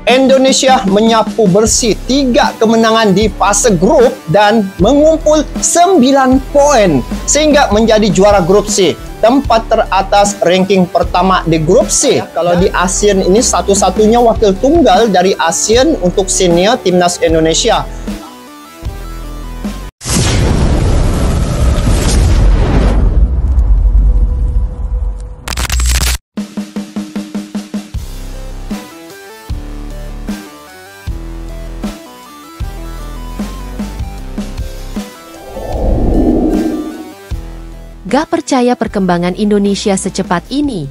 Indonesia menyapu bersih 3 kemenangan di fase grup dan mengumpul 9 poin sehingga menjadi juara grup C, tempat teratas ranking pertama di grup C. Kalau di ASEAN ini satu-satunya wakil tunggal dari ASEAN untuk senior timnas Indonesia. Gak percaya perkembangan Indonesia secepat ini.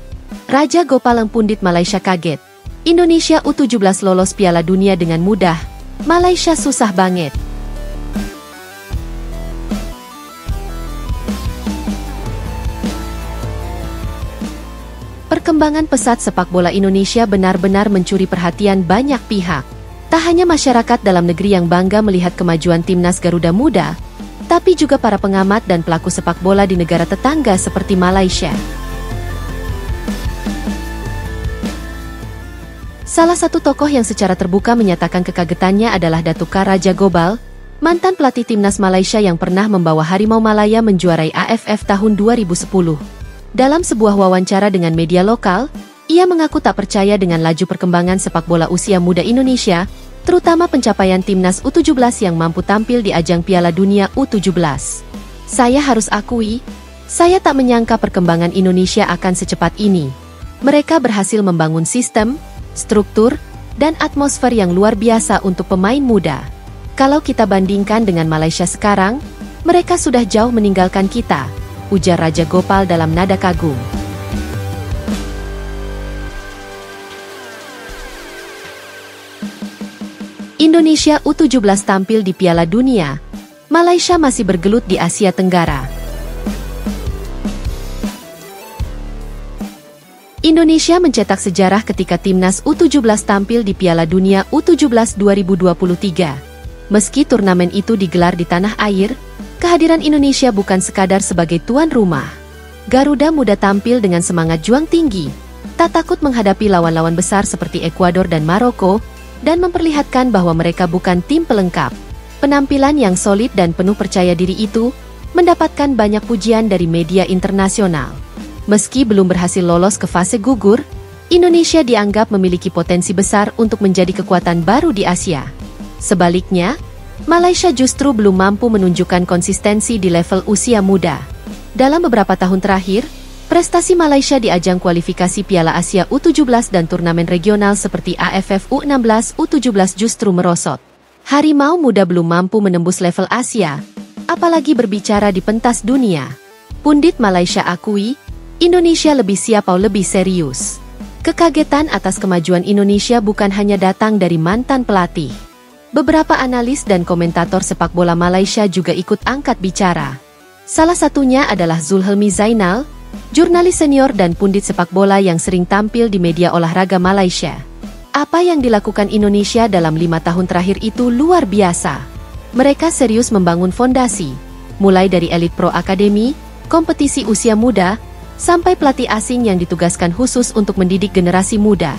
Raja Gopal Pundit Malaysia kaget. Indonesia U17 lolos Piala Dunia dengan mudah. Malaysia susah banget. Perkembangan pesat sepak bola Indonesia benar-benar mencuri perhatian banyak pihak. Tak hanya masyarakat dalam negeri yang bangga melihat kemajuan timnas Garuda Muda, tapi juga para pengamat dan pelaku sepak bola di negara tetangga seperti Malaysia. Salah satu tokoh yang secara terbuka menyatakan kekagetannya adalah Datuk Raja Gopal, mantan pelatih timnas Malaysia yang pernah membawa Harimau Malaya menjuarai AFF tahun 2010. Dalam sebuah wawancara dengan media lokal, ia mengaku tak percaya dengan laju perkembangan sepak bola usia muda Indonesia, terutama pencapaian timnas U17 yang mampu tampil di ajang Piala Dunia U17. Saya harus akui, saya tak menyangka perkembangan Indonesia akan secepat ini. Mereka berhasil membangun sistem, struktur, dan atmosfer yang luar biasa untuk pemain muda. Kalau kita bandingkan dengan Malaysia sekarang, mereka sudah jauh meninggalkan kita, ujar Raja Gopal dalam nada kagum. Indonesia U17 tampil di Piala Dunia, Malaysia masih bergelut di Asia Tenggara. Indonesia mencetak sejarah ketika timnas U17 tampil di Piala Dunia U17 2023. Meski turnamen itu digelar di tanah air, kehadiran Indonesia bukan sekadar sebagai tuan rumah. Garuda Muda tampil dengan semangat juang tinggi, tak takut menghadapi lawan-lawan besar seperti Ekuador dan Maroko, dan memperlihatkan bahwa mereka bukan tim pelengkap. Penampilan yang solid dan penuh percaya diri itu mendapatkan banyak pujian dari media internasional. Meski belum berhasil lolos ke fase gugur, Indonesia dianggap memiliki potensi besar untuk menjadi kekuatan baru di Asia. Sebaliknya, Malaysia justru belum mampu menunjukkan konsistensi di level usia muda. Dalam beberapa tahun terakhir, prestasi Malaysia di ajang kualifikasi Piala Asia U17 dan turnamen regional seperti AFF U16, U17 justru merosot. Harimau Muda belum mampu menembus level Asia, apalagi berbicara di pentas dunia. Pundit Malaysia akui, Indonesia lebih siap atau lebih serius. Kekagetan atas kemajuan Indonesia bukan hanya datang dari mantan pelatih. Beberapa analis dan komentator sepak bola Malaysia juga ikut angkat bicara. Salah satunya adalah Zulhelmi Zainal, jurnalis senior dan pundit sepak bola yang sering tampil di media olahraga Malaysia. Apa yang dilakukan Indonesia dalam 5 tahun terakhir itu luar biasa. Mereka serius membangun fondasi, mulai dari Elite Pro Academy, kompetisi usia muda, sampai pelatih asing yang ditugaskan khusus untuk mendidik generasi muda.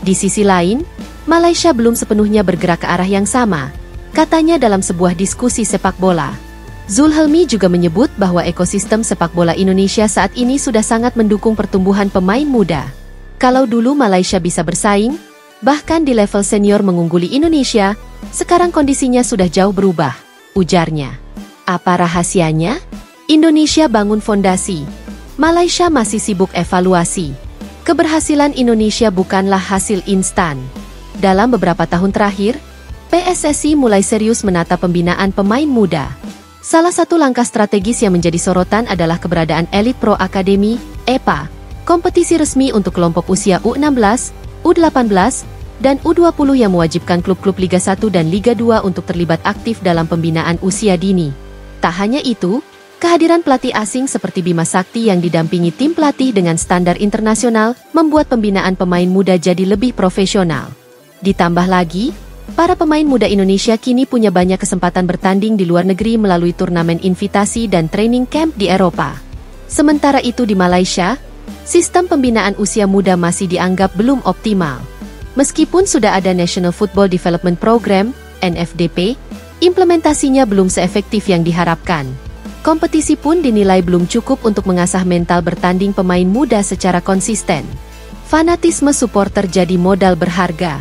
Di sisi lain, Malaysia belum sepenuhnya bergerak ke arah yang sama, katanya dalam sebuah diskusi sepak bola. Zulhelmi juga menyebut bahwa ekosistem sepak bola Indonesia saat ini sudah sangat mendukung pertumbuhan pemain muda. Kalau dulu Malaysia bisa bersaing, bahkan di level senior mengungguli Indonesia, sekarang kondisinya sudah jauh berubah, ujarnya. Apa rahasianya? Indonesia bangun fondasi, Malaysia masih sibuk evaluasi. Keberhasilan Indonesia bukanlah hasil instan. Dalam beberapa tahun terakhir, PSSI mulai serius menata pembinaan pemain muda. Salah satu langkah strategis yang menjadi sorotan adalah keberadaan Elite Pro Academy, EPA, kompetisi resmi untuk kelompok usia U16, U18, dan U20 yang mewajibkan klub-klub Liga 1 dan Liga 2 untuk terlibat aktif dalam pembinaan usia dini. Tak hanya itu, kehadiran pelatih asing seperti Bima Sakti yang didampingi tim pelatih dengan standar internasional membuat pembinaan pemain muda jadi lebih profesional. Ditambah lagi, para pemain muda Indonesia kini punya banyak kesempatan bertanding di luar negeri melalui turnamen invitasi dan training camp di Eropa. Sementara itu di Malaysia, sistem pembinaan usia muda masih dianggap belum optimal. Meskipun sudah ada National Football Development Program, NFDP, implementasinya belum seefektif yang diharapkan. Kompetisi pun dinilai belum cukup untuk mengasah mental bertanding pemain muda secara konsisten. Fanatisme supporter jadi modal berharga.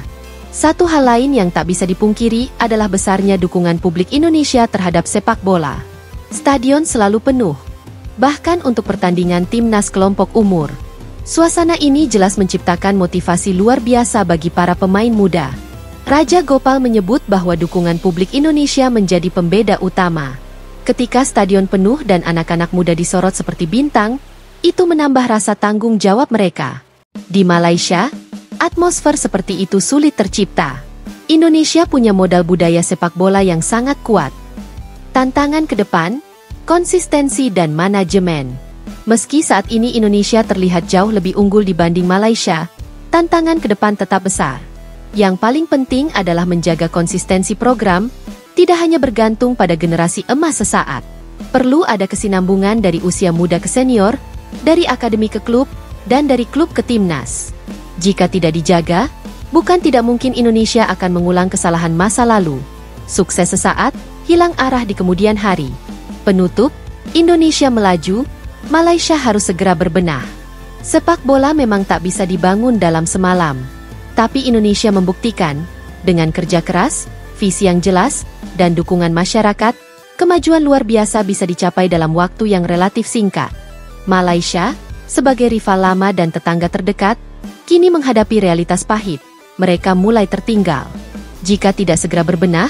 Satu hal lain yang tak bisa dipungkiri adalah besarnya dukungan publik Indonesia terhadap sepak bola. Stadion selalu penuh, bahkan untuk pertandingan timnas kelompok umur. Suasana ini jelas menciptakan motivasi luar biasa bagi para pemain muda. Raja Gopal menyebut bahwa dukungan publik Indonesia menjadi pembeda utama. Ketika stadion penuh dan anak-anak muda disorot seperti bintang, itu menambah rasa tanggung jawab mereka. Di Malaysia, atmosfer seperti itu sulit tercipta. Indonesia punya modal budaya sepak bola yang sangat kuat. Tantangan ke depan, konsistensi dan manajemen. Meski saat ini Indonesia terlihat jauh lebih unggul dibanding Malaysia, tantangan ke depan tetap besar. Yang paling penting adalah menjaga konsistensi program, tidak hanya bergantung pada generasi emas sesaat. Perlu ada kesinambungan dari usia muda ke senior, dari akademi ke klub, dan dari klub ke timnas. Jika tidak dijaga, bukan tidak mungkin Indonesia akan mengulang kesalahan masa lalu. Sukses sesaat, hilang arah di kemudian hari. Penutup, Indonesia melaju, Malaysia harus segera berbenah. Sepak bola memang tak bisa dibangun dalam semalam. Tapi Indonesia membuktikan, dengan kerja keras, visi yang jelas, dan dukungan masyarakat, kemajuan luar biasa bisa dicapai dalam waktu yang relatif singkat. Malaysia, sebagai rival lama dan tetangga terdekat, kini menghadapi realitas pahit. Mereka mulai tertinggal. Jika tidak segera berbenah,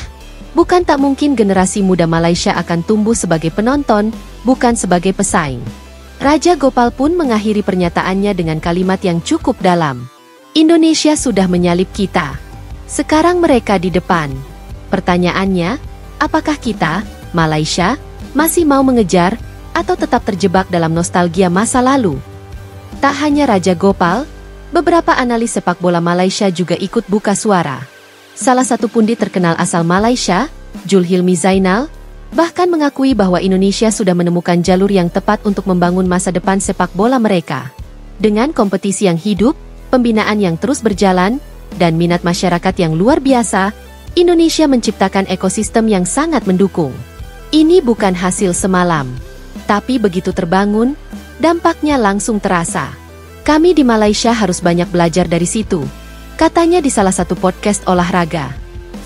bukan tak mungkin generasi muda Malaysia akan tumbuh sebagai penonton, bukan sebagai pesaing. Raja Gopal pun mengakhiri pernyataannya dengan kalimat yang cukup dalam. Indonesia sudah menyalip kita. Sekarang mereka di depan. Pertanyaannya, apakah kita, Malaysia, masih mau mengejar, atau tetap terjebak dalam nostalgia masa lalu? Tak hanya Raja Gopal, beberapa analis sepak bola Malaysia juga ikut buka suara. Salah satu pundit terkenal asal Malaysia, Julhilmi Zainal, bahkan mengakui bahwa Indonesia sudah menemukan jalur yang tepat untuk membangun masa depan sepak bola mereka. Dengan kompetisi yang hidup, pembinaan yang terus berjalan, dan minat masyarakat yang luar biasa, Indonesia menciptakan ekosistem yang sangat mendukung. Ini bukan hasil semalam, tapi begitu terbangun, dampaknya langsung terasa. Kami di Malaysia harus banyak belajar dari situ, katanya di salah satu podcast olahraga.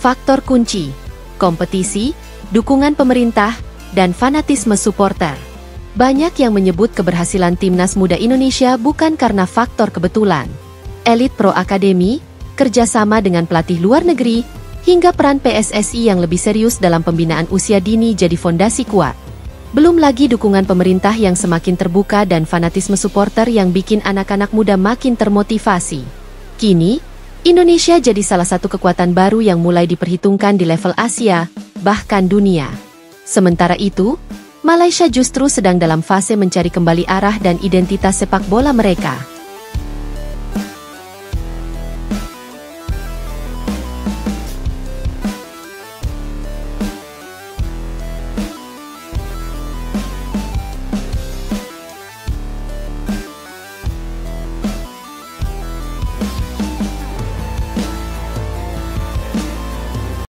Faktor kunci, kompetisi, dukungan pemerintah, dan fanatisme supporter. Banyak yang menyebut keberhasilan timnas muda Indonesia bukan karena faktor kebetulan. Elit Pro Academy, kerjasama dengan pelatih luar negeri, hingga peran PSSI yang lebih serius dalam pembinaan usia dini jadi fondasi kuat. Belum lagi dukungan pemerintah yang semakin terbuka dan fanatisme supporter yang bikin anak-anak muda makin termotivasi. Kini, Indonesia jadi salah satu kekuatan baru yang mulai diperhitungkan di level Asia, bahkan dunia. Sementara itu, Malaysia justru sedang dalam fase mencari kembali arah dan identitas sepak bola mereka.